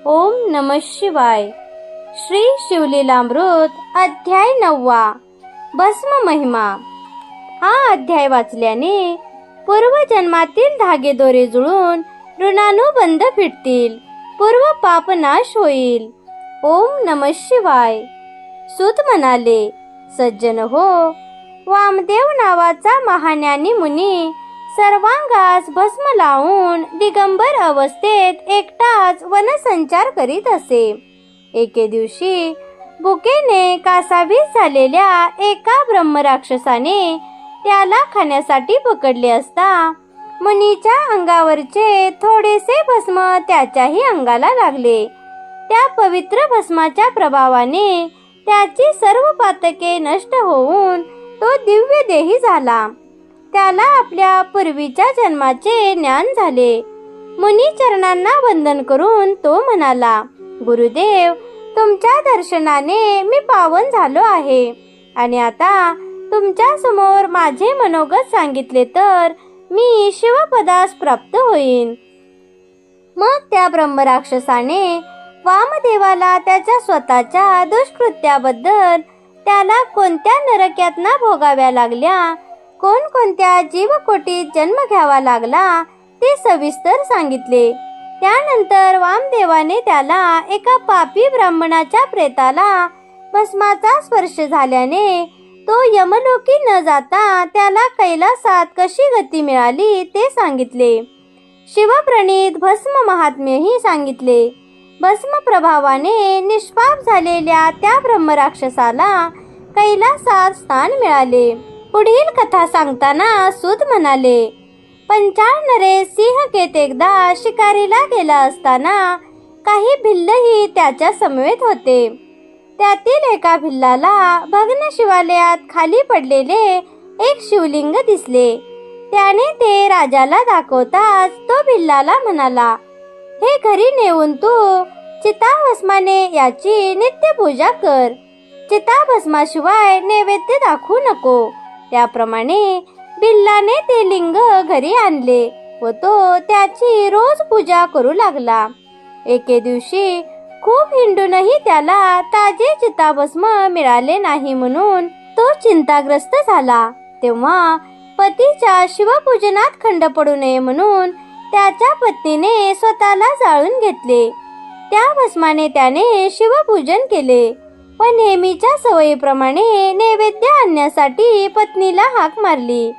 ओम नमः शिवाय। श्री शिवलीलामृत अध्याय 9 भस्म महिमा। हा अध्याय वाचल्याने पूर्वजन्मातील धागेदोरे जुळून ऋणानुबंध फिटतील, पूर्व पाप नाश होईल। ओम नमः शिवाय। सूत म्हणाले, सज्जन हो, वामदेव नावाचा महाज्ञानी मुनी सर्वांगास भस्म लावून दिगंबर अवस्थेत एकटाच वनसंचार करीत असे। एके दिवशी भुकेने कासावीस झालेल्या एका ब्रह्मराक्षसाने त्याला खाण्यासाठी पकडले असता मुनीच्या अंगावरचे थोडेसे भस्म त्याच्याही अंगाला लागले। त्या पवित्र भस्माच्या प्रभावाने त्याची सर्व पातके नष्ट होऊन तो दिव्य देही झाला। त्याला आपल्या पूर्वीच्या जन्माचे ज्ञान झाले। मुनी चरणांना वंदन करून तो म्हणाला, गुरुदेव, तुमच्या दर्शनाने मी पावन झालो आहे आणि आता तुमच्या समोर माझे मनोगत सांगितले तर मी शिवपदास प्राप्त होईन। मग त्या ब्रह्मराक्षसाने वामदेवाला त्याच्या स्वतःच्या दुष्कृत्याबद्दल, त्याला कोणत्या नरकयातना भोगाव्या लागल्या, कोणकोणत्या जीवकोटीत जन्म घ्यावा लागला ते सविस्तर सांगितले। त्यानंतर वामदेवाने त्याला एका पापी ब्राह्मणाच्या प्रेताला भस्माचा स्पर्श झाल्याने तो यमलोकी न जाता त्याला कैलासात कशी गती मिळाली ते सांगितले। शिवप्रणीत भस्म महात्म्यही सांगितले। भस्म प्रभावाने निष्पाप झालेल्या त्या ब्रह्मराक्षसाला कैलासात स्थान मिळाले। पुढील कथा सांगताना सूत म्हणाले, 55 नरे सिंहकेत एकदा शिकारीला गेला असताना काही भिल्लही त्याच्या समवेत होते। त्यातील एका भिल्लाला भग्न शिवालयात खाली पडलेले एक शिवलिंग दिसले। त्याने ते राजाला दाखवताच तो भिल्लाला म्हणाला, हे घरी नेऊन तू चिताभस्माने याची नित्य पूजा कर। चिताभस्माशिवाय नैवेद्य दाखवू नको। त्याप्रमाणे भिल्लाने ते लिंग घरी आणले व तो त्याची रोज पूजा करू लागला। एके दिवशी खूप हिंडूनही त्याला ताजे चिताभस्म मिळाले नाही म्हणून तो चिंताग्रस्त झाला। तेव्हा पतीच्या शिवपूजनात खंड पडू नये म्हणून त्याच्या पत्नीने स्वतःला जाळून घेतले। त्या भस्माने त्याने शिवपूजन केले व नेहमीच्या सवयीप्रमाणे नैवेद्य आणण्यासाठी पत्नीला हाक मारली।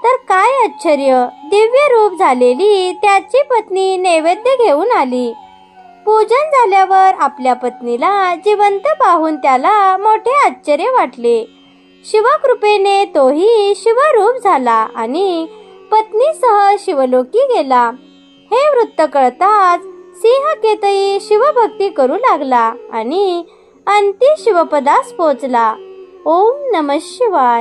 तर काय आश्चर्य, दिव्य रूप झालेली त्याची पत्नी नैवेद्य घेऊन आली। पूजन झाल्यावर आपल्या पत्नीला जिवंत पाहून त्याला मोठे आश्चर्य वाटले। शिवकृपेने तोही शिवरूप झाला आणि पत्नीसह शिवलोकी गेला। हे वृत्त कळताच सिंहकेतही शिवभक्ती करू लागला आणि अंती शिवपदास पोचला। ओम नमः शिवाय।